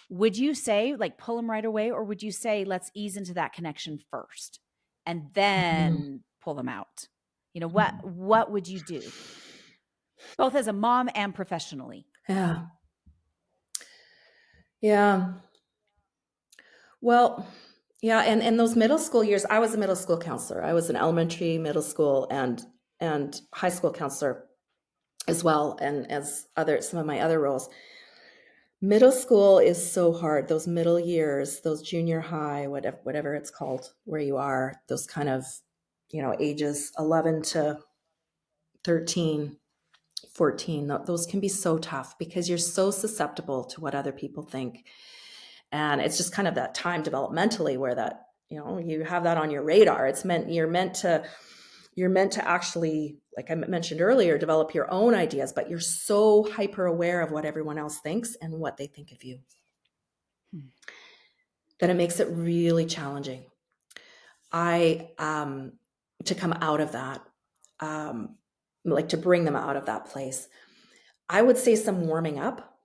Would you say pull them right away? Or would you say, let's ease into that connection first and then pull them out? What would you do? Both as a mom and professionally. Yeah. Yeah. Well, yeah. And in those middle school years, I was a middle school counselor. I was an elementary, middle school, and high school counselor as well. And as some of my other roles. Middle school is so hard. Those middle years, those junior high, whatever it's called, where you are, those kind of, ages 11 to 13, 14, those can be so tough, because you're so susceptible to what other people think. And it's just kind of that time developmentally where that, you have that on your radar. You're meant to actually, like I mentioned earlier, develop your own ideas, but you're so hyper aware of what everyone else thinks and what they think of you. then it makes it really challenging. To come out of that, like to bring them out of that place. I would say some warming up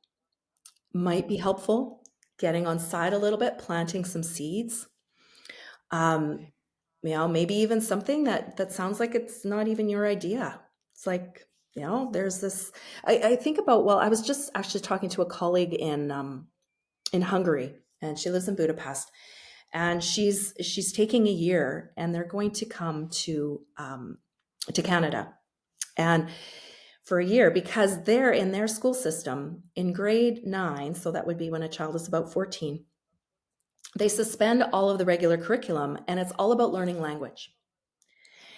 might be helpful, getting on side a little bit, planting some seeds. Okay. Maybe even something that sounds like it's not even your idea. It's like, there's this, I think about, well, I was just actually talking to a colleague in Hungary, and she lives in Budapest, and she's taking a year, and they're going to come to Canada, and for a year, because they're in their school system in grade 9, so that would be when a child is about 14, they suspend all of the regular curriculum, and it's all about learning language.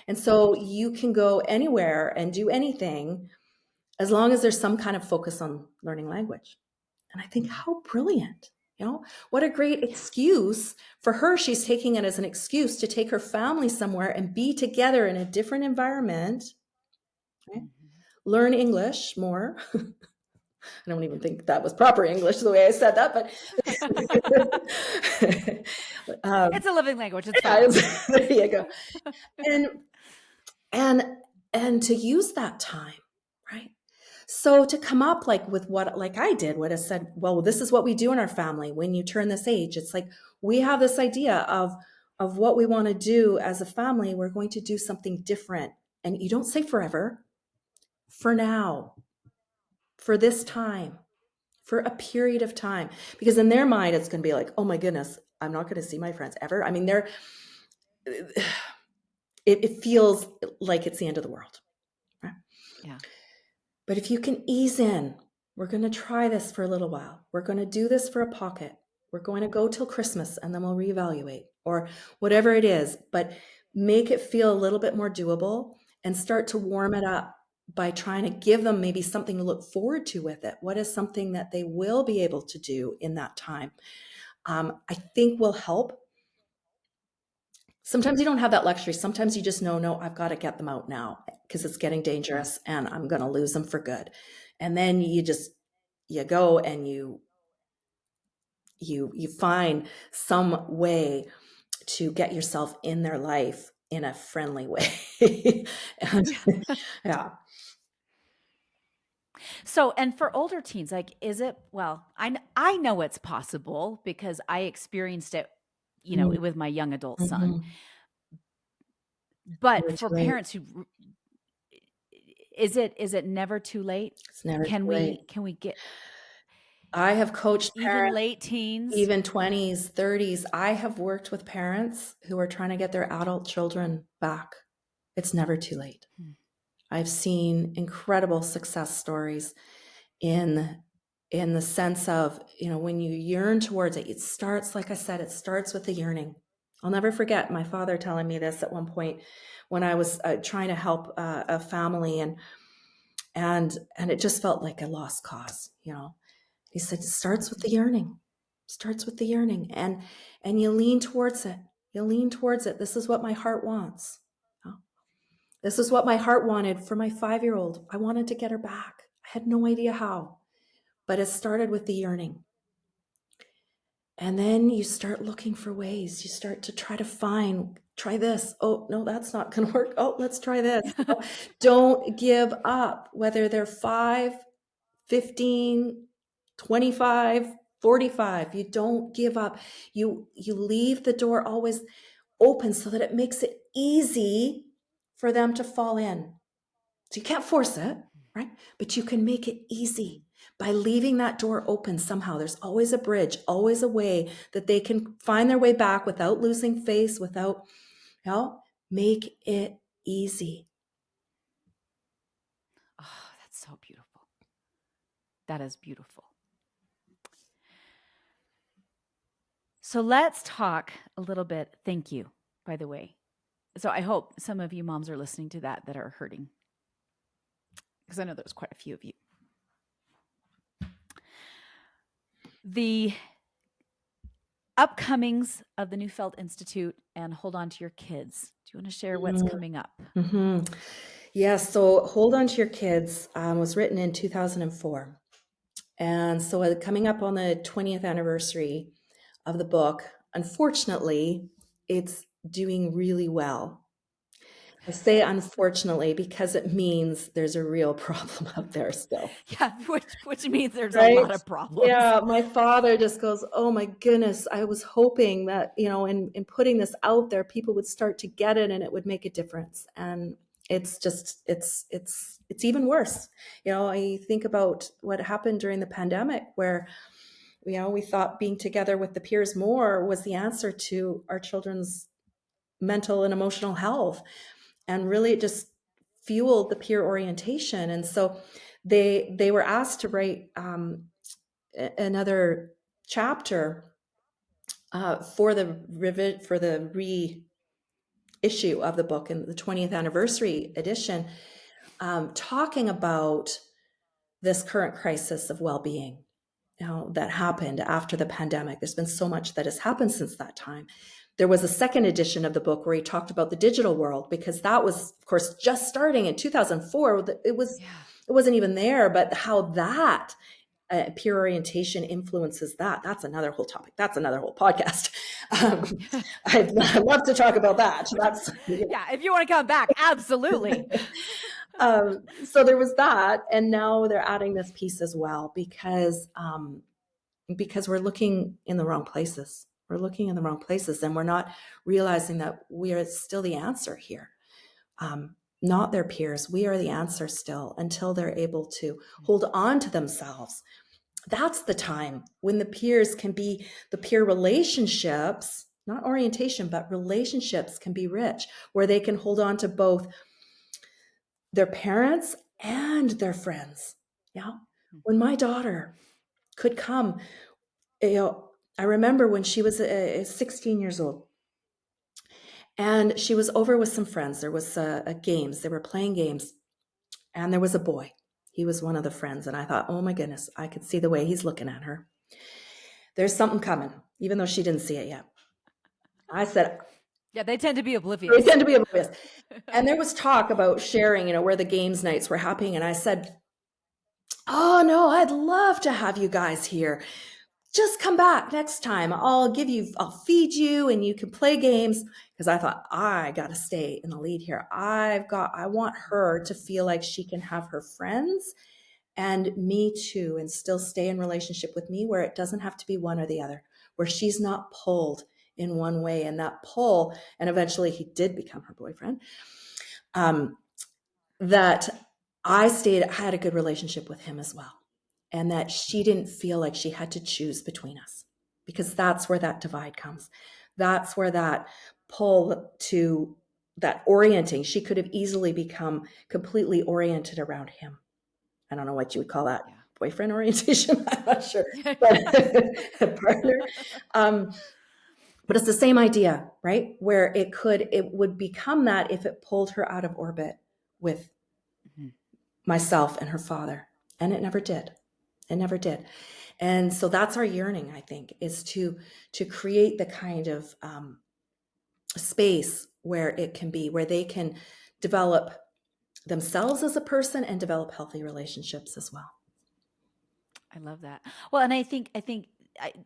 And so you can go anywhere and do anything as long as there's some kind of focus on learning language. And I think, how brilliant, what a great excuse for her. She's taking it as an excuse to take her family somewhere and be together in a different environment, right? Learn English more. I don't even think that was proper English the way I said that, but It's a living language. It's fine. there you go. And to use that time, right? So to come up with what, like I did, what I said, well, this is what we do in our family. When you turn this age, it's like, we have this idea of what we want to do as a family. We're going to do something different. And you don't say forever, for now, for this time, for a period of time, because in their mind, it's going to be like, oh my goodness, I'm not going to see my friends ever. I mean, it feels like it's the end of the world. Right? Yeah. But if you can ease in, we're going to try this for a little while. We're going to do this for a pocket. We're going to go till Christmas, and then we'll reevaluate, or whatever it is, but make it feel a little bit more doable, and start to warm it up by trying to give them maybe something to look forward to with it. What is something that they will be able to do in that time? I think will help. Sometimes you don't have that luxury. Sometimes you just know, no, I've got to get them out now because it's getting dangerous and I'm going to lose them for good. And then you go and you find some way to get yourself in their life in a friendly way. Yeah. So, and for older teens, like, I know it's possible because I experienced it, with my young adult son. Mm-hmm. But for parents who, is it never too late? It's never too late. Can we get? I have coached even parents, late teens, even 20s, 30s. I have worked with parents who are trying to get their adult children back. It's never too late. I've seen incredible success stories in the sense of, when you yearn towards it, it starts, like I said, it starts with the yearning. I'll never forget my father telling me this at one point when I was trying to help a family, and it just felt like a lost cause. He said, it starts with the yearning. Starts with the yearning, and you lean towards it. You lean towards it. This is what my heart wants. This is what my heart wanted for my 5-year-old. I wanted to get her back. I had no idea how, but it started with the yearning. And then you start looking for ways. You start to try this. Oh, no, that's not going to work. Oh, let's try this. Don't give up, whether they're 5, 15, 25, 45. You don't give up. You leave the door always open so that it makes it easy for them to fall in. So you can't force it, right? But you can make it easy by leaving that door open somehow. There's always a bridge, always a way that they can find their way back without losing face, make it easy. Oh, that's so beautiful. That is beautiful. So let's talk a little bit. Thank you, by the way. So I hope some of you moms are listening to that are hurting, because I know there's quite a few of you. The upcomings of the Neufeld Institute and Hold On to Your Kids. Do you want to share what's coming up? Mm-hmm. Yes. So Hold On to Your Kids was written in 2004. And so coming up on the 20th anniversary of the book, unfortunately, it's doing really well. I say unfortunately because it means there's a real problem out there still. Yeah, which means there's a Right? lot of problems. Yeah, my father just goes, "Oh my goodness, I was hoping that, in putting this out there, people would start to get it and it would make a difference." And it's just it's even worse. I think about what happened during the pandemic where we thought being together with the peers more was the answer to our children's mental and emotional health. And really it just fueled the peer orientation. And so they were asked to write another chapter for the reissue of the book and the 20th anniversary edition, talking about this current crisis of well-being that happened after the pandemic. There's been so much that has happened since that time. There was a second edition of the book where he talked about the digital world, because that was, of course, just starting in 2004. It wasn't even there, but how that peer orientation influences that. That's another whole topic. That's another whole podcast. I'd love to talk about that. Yeah, if you want to come back, absolutely. So there was that, and now they're adding this piece as well because we're looking in the wrong places. We're looking in the wrong places, and we're not realizing that we are still the answer here. Not their peers. We are the answer still until they're able to hold on to themselves. That's the time when the peers can be the peer relationships, not orientation, but relationships can be rich, where they can hold on to both their parents and their friends. Yeah. When my daughter could come, I remember when she was 16 years old, and she was over with some friends. There was games. They were playing games, and there was a boy. He was one of the friends, and I thought, oh my goodness, I could see the way he's looking at her. There's something coming, even though she didn't see it yet. I said, yeah, they tend to be oblivious. And there was talk about sharing, where the games nights were happening. And I said, oh no, I'd love to have you guys here. Just come back next time. I'll feed you and you can play games. Because I thought, I got to stay in the lead here. I want her to feel like she can have her friends and me too, and still stay in relationship with me, where it doesn't have to be one or the other, where she's not pulled in one way. And that pull, and eventually he did become her boyfriend, that I had a good relationship with him as well. And that she didn't feel like she had to choose between us, because that's where that divide comes. That's where that pull to that orienting, she could have easily become completely oriented around him. I don't know what you would call that. Boyfriend orientation. I'm not sure, but partner. But it's the same idea, right? Where it would become that if it pulled her out of orbit with myself and her father. And it never did. It never did. And so that's our yearning, I think, is to create the kind of space where they can develop themselves as a person and develop healthy relationships as well. I love that. Well, and I think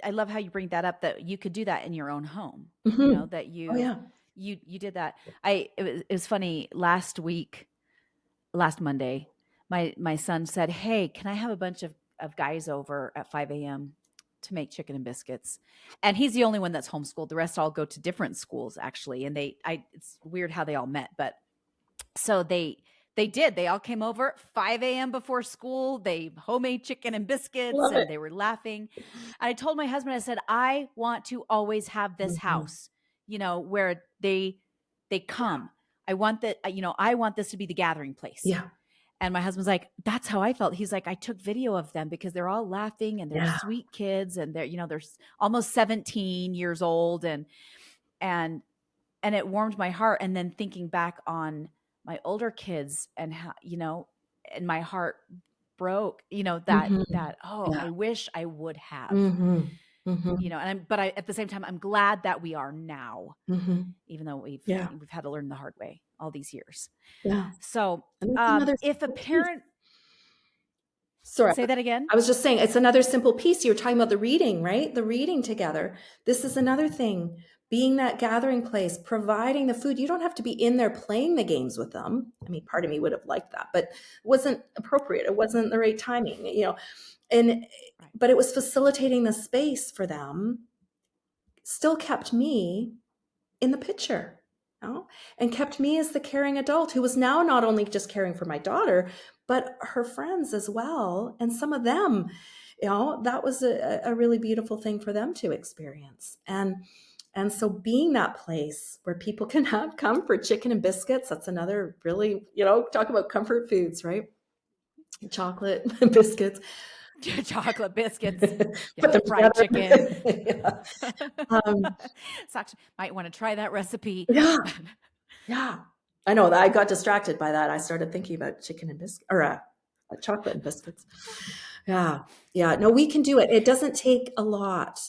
I love how you bring that up, that you could do that in your own home. Mm-hmm. That you, oh, yeah. you did that. It was funny last Monday, my son said, "Hey, can I have a bunch of guys over at 5 a.m. to make chicken and biscuits?" And he's the only one that's homeschooled. The rest all go to different schools, actually. And it's weird how they all met, but so they did. They all came over at 5 a.m. before school. They homemade chicken and biscuits, and they were laughing. And I told my husband, I said, I want to always have this house, where they come. I want that, I want this to be the gathering place. Yeah. And my husband's like, that's how I felt. He's like, I took video of them because they're all laughing and they're sweet kids, and they're almost 17 years old. And it warmed my heart. And then thinking back on my older kids and how, and my heart broke, I wish I would have, but at the same time, I'm glad that we are now, even though we've had to learn the hard way all these years. Yeah. So if a parent, Sorry. Say that again. I was just saying, it's another simple piece. You're talking about the reading, right? The reading together. This is another thing. Being that gathering place, providing the food. You don't have to be in there playing the games with them. I mean, part of me would have liked that, but it wasn't appropriate. It wasn't the right timing, and Right. but it was facilitating the space for them, still kept me in the picture, and kept me as the caring adult who was now not only just caring for my daughter, but her friends as well. And some of them, that was a really beautiful thing for them to experience. And so being that place where people can have comfort, chicken and biscuits, that's another really, talk about comfort foods, right? Chocolate, biscuits. Chocolate biscuits. Put them Fried together. chicken. Yeah. Might want to try that recipe. Yeah. Yeah. I know that I got distracted by that. I started thinking about chicken and biscuits, or chocolate and biscuits. Yeah. Yeah. No, we can do it. It doesn't take a lot.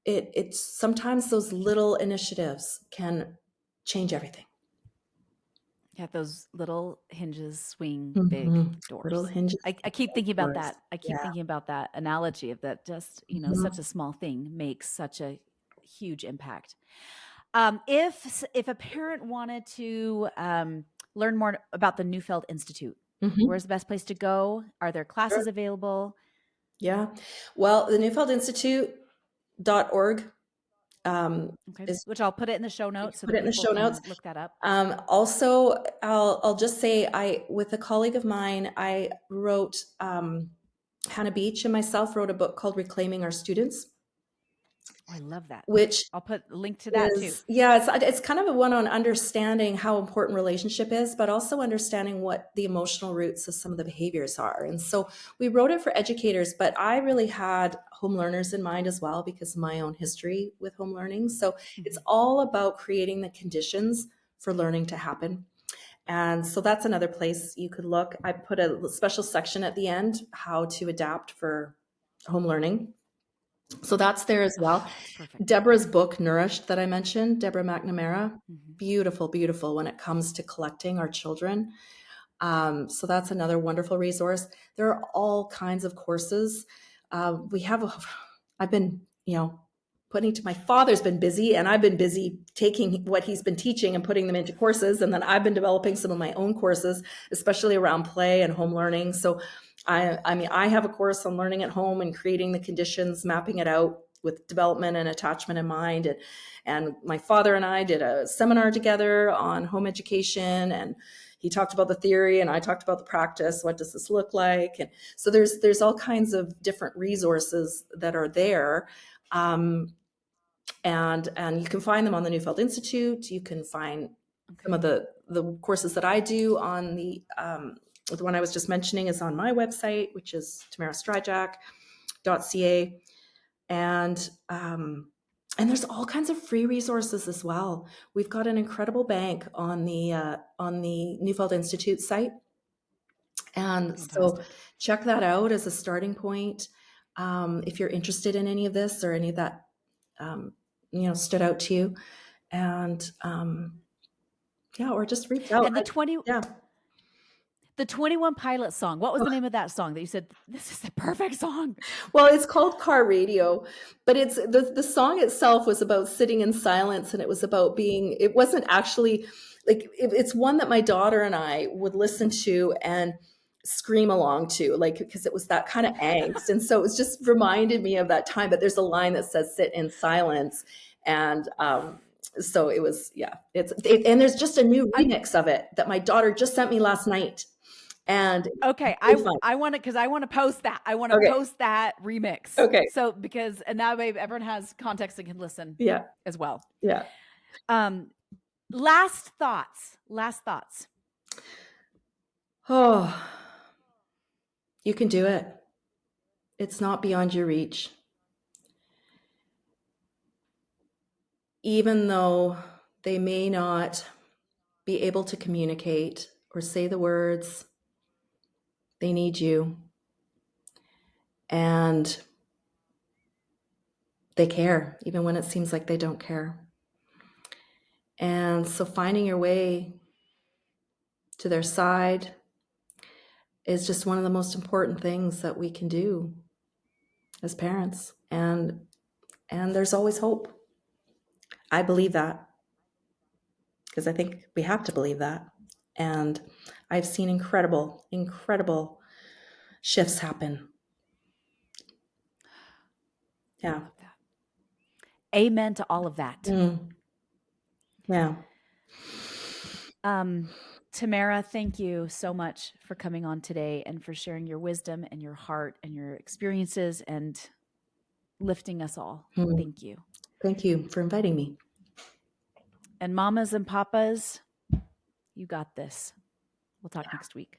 It's sometimes those little initiatives can change everything. Yeah, those little hinges swing Mm-hmm. big doors. Little hinges. I keep thinking about doors. that. I keep Yeah. thinking about that analogy of that just, Mhm. such a small thing makes such a huge impact. If a parent wanted to learn more about the Neufeld Institute, Mhm. where's the best place to go? Are there classes Sure. available? Yeah. Well, the NeufeldInstitute.org Okay, is, which I'll put it in the show notes so put it that in the people show can notes. look that up. Also, I'll just say, with a colleague of mine, I wrote, Hannah Beach and myself wrote a book called Reclaiming Our Students, Oh, I love that. which I'll put a link to that too. it's kind of a one on understanding how important relationship is, but also understanding what the emotional roots of some of the behaviors are. And so we wrote it for educators, but I really had home learners in mind as well because of my own history with home learning. So it's all about creating the conditions for learning to happen. And so that's another place you could look. I put a special section at the end, how to adapt for home learning. So that's there as well. That's perfect. Deborah's book, Nourished, that I mentioned, Deborah McNamara, Mm-hmm. beautiful, beautiful when it comes to collecting our children. So that's another wonderful resource. There are all kinds of courses. I've been, my father's been busy and I've been busy taking what he's been teaching and putting them into courses. And then I've been developing some of my own courses, especially around play and home learning. So I have a course on learning at home and creating the conditions, mapping it out with development and attachment in mind. And my father and I did a seminar together on home education, and he talked about the theory and I talked about the practice. What does this look like? And so there's all kinds of different resources that are there. And you can find them on the Neufeld Institute. You can find some of the courses that I do on the one I was just mentioning is on my website, which is tamarastrijack.ca. And there's all kinds of free resources as well. We've got an incredible bank on the Neufeld Institute site. And so check that out as a starting point. If you're interested in any of this or any of that, stood out to you, and or just reach out. And the 21 Pilot song. What was the name of that song that you said, this is the perfect song? Well, it's called Car Radio, but it's the song itself was about sitting in silence, and it was about it wasn't actually like, it's one that my daughter and I would listen to and scream along to, like, because it was that kind of angst. And so it was just reminded me of that time. But there's a line that says sit in silence. And so it was, and there's just a new remix of it that my daughter just sent me last night. And okay, I want to, because I want to post that. I want to post that remix. Okay. So and that way everyone has context and can listen. As well. Yeah. Last thoughts. Oh, you can do it. It's not beyond your reach. Even though they may not be able to communicate or say the words, they need you. And they care, even when it seems like they don't care. And so finding your way to their side, is just one of the most important things that we can do as parents. And there's always hope. I believe that because I think we have to believe that. And I've seen incredible, incredible shifts happen. Yeah. Amen to all of that. Yeah. Tamara, thank you so much for coming on today and for sharing your wisdom and your heart and your experiences and lifting us all. Thank you. Thank you for inviting me. And mamas and papas, you got this. We'll talk next week.